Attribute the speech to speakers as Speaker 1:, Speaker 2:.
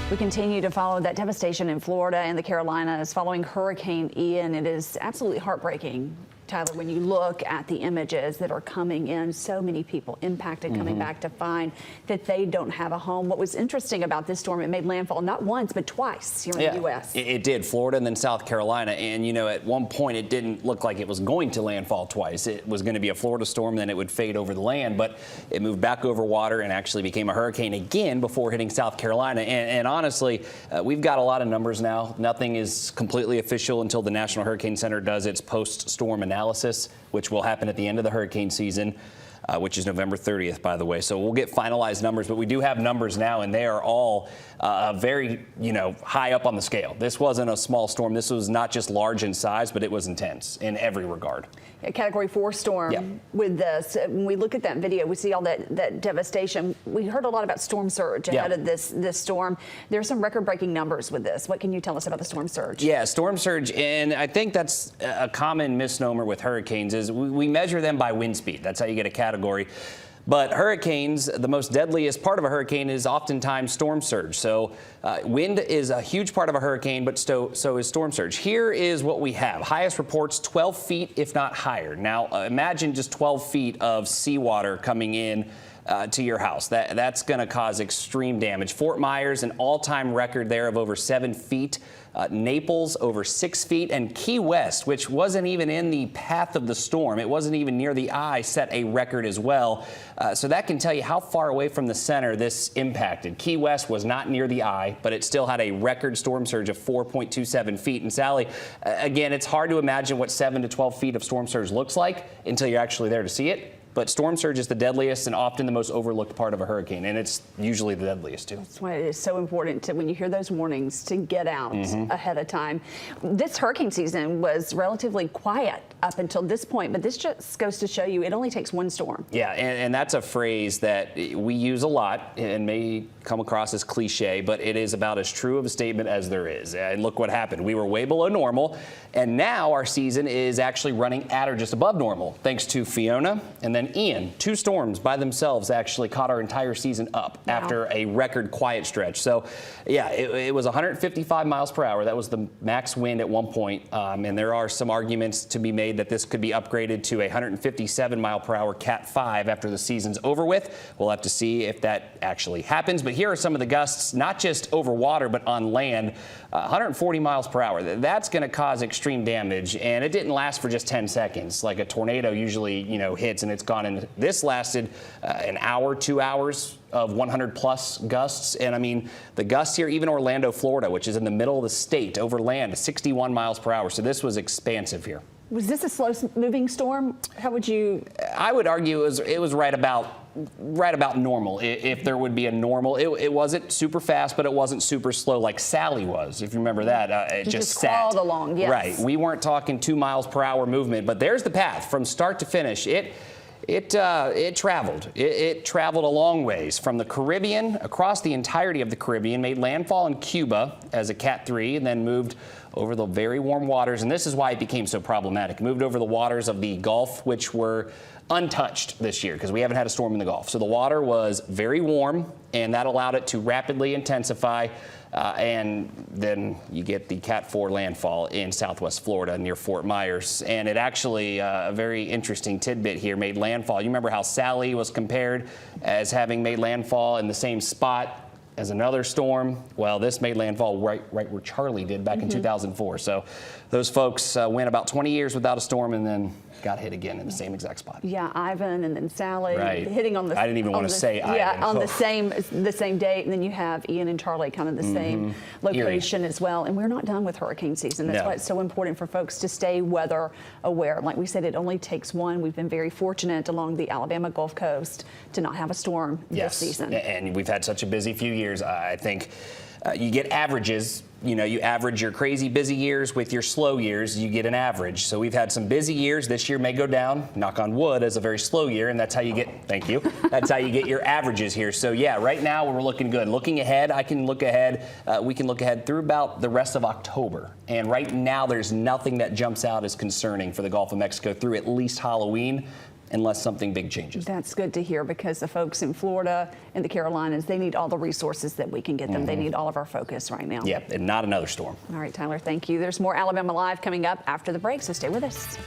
Speaker 1: We continue to follow that devastation in Florida and the Carolinas following Hurricane Ian. It is absolutely heartbreaking, Tyler, when you look at the images that are coming in, so many people impacted coming back to find that they don't have a home. What was interesting about this storm, it made landfall not once, but twice here in the U.S.
Speaker 2: It did, Florida and then South Carolina. And, you know, at one point it didn't look like it was going to landfall twice. It was going to be a Florida storm, then it would fade over the land. But it moved back over water and actually became a hurricane again before hitting South Carolina. And honestly, we've got a lot of numbers now. Nothing is completely official until the National Hurricane Center does its post-storm analysis, which will happen at the end of the hurricane season, which is November 30th, by the way. So we'll get finalized numbers, but we do have numbers now, and they are all very, high up on the scale. This wasn't a small storm. This was not just large in size, but it was intense in every regard.
Speaker 1: A Category 4 storm with this. When we look at that video, we see all that devastation. We heard a lot about storm surge ahead of this storm. There's some record-breaking numbers with this. What can you tell us about the storm surge? Yeah,
Speaker 2: storm surge, and I think that's a common misnomer with hurricanes is we measure them by wind speed. That's how you get a category. But hurricanes, the most deadliest part of a hurricane is oftentimes storm surge. So wind is a huge part of a hurricane, but so is storm surge. Here is what we have. Highest reports 12 feet, if not higher. Now, imagine just 12 feet of seawater coming in to your house. That's going to cause extreme damage. Fort Myers, an all-time record there of over 7 feet. Naples, over 6 feet. And Key West, which wasn't even in the path of the storm, it wasn't even near the eye, set a record as well. So that can tell you how far away from the center this impacted. Key West was not near the eye, but it still had a record storm surge of 4.27 feet. And Sally, again, it's hard to imagine what 7 to 12 feet of storm surge looks like until you're actually there to see it. But storm surge is the deadliest and often the most overlooked part of a hurricane, and it's usually the deadliest, too.
Speaker 1: That's why it is so important to, when you hear those warnings, to get out ahead of time. This hurricane season was relatively quiet up until this point, but this just goes to show you it only takes one storm.
Speaker 2: Yeah, and that's a phrase that we use a lot and may come across as cliche, but it is about as true of a statement as there is. And look what happened. We were way below normal, and now our season is actually running at or just above normal, thanks to Fiona and then Ian. Two storms by themselves actually caught our entire season up after a record quiet stretch. So, yeah, it was 155 miles per hour. That was the max wind at one point, and there are some arguments to be made that this could be upgraded to a 157 mile per hour Cat 5 after the season's over with. We'll have to see if that actually happens. But here are some of the gusts, not just over water, but on land. 140 miles per hour. That's going to cause extreme damage, and it didn't last for just 10 seconds like a tornado usually, hits, and it's gone. And this lasted an hour, 2 hours of 100-plus gusts. And, I mean, the gusts here, even Orlando, Florida, which is in the middle of the state, over land, 61 miles per hour. So this was expansive here.
Speaker 1: Was this a slow-moving storm? How would you?
Speaker 2: I would argue it was right about normal. If there would be a normal, it wasn't super fast, but it wasn't super slow like Sally was. If you remember that, it just
Speaker 1: crawled along. Yes.
Speaker 2: Right. We weren't talking 2 miles per hour movement, but there's the path from start to finish. It traveled. It traveled a long ways from the Caribbean across the entirety of the Caribbean, made landfall in Cuba as a Cat 3, and then moved over the very warm waters. And this is why it became so problematic. It moved over the waters of the Gulf, which were untouched this year because we haven't had a storm in the Gulf. So the water was very warm, and that allowed it to rapidly intensify. And then you get the Cat 4 landfall in southwest Florida near Fort Myers. And it actually, a very interesting tidbit here, made landfall. You remember how Sally was compared as having made landfall in the same spot as another storm? Well, this made landfall right where Charlie did back in 2004. So those folks went about 20 years without a storm and then got hit again in the same exact spot.
Speaker 1: Yeah, Ivan and then Sally
Speaker 2: hitting on the. I didn't even want to say Ivan.
Speaker 1: Yeah, on the same date, and then you have Ian and Charlie kind of the same location as well. And we're not done with hurricane season. That's why it's so important for folks to stay weather aware. Like we said, it only takes one. We've been very fortunate along the Alabama Gulf Coast to not have a storm this season.
Speaker 2: And we've had such a busy few years. I think you get averages. You average your crazy busy years with your slow years, you get an average. So we've had some busy years. This year may go down, knock on wood, as a very slow year, and that's how you get, thank you, that's how you get your averages here. So yeah, right now we're looking good. Looking ahead, we can look ahead through about the rest of October. And right now there's nothing that jumps out as concerning for the Gulf of Mexico through at least Halloween. unless something big changes.
Speaker 1: That's good to hear, because the folks in Florida and the Carolinas, they need all the resources that we can get them. They need all of our focus right now.
Speaker 2: Yeah, and not another storm.
Speaker 1: All right, Tyler, thank you. There's more Alabama Live coming up after the break, so stay with us.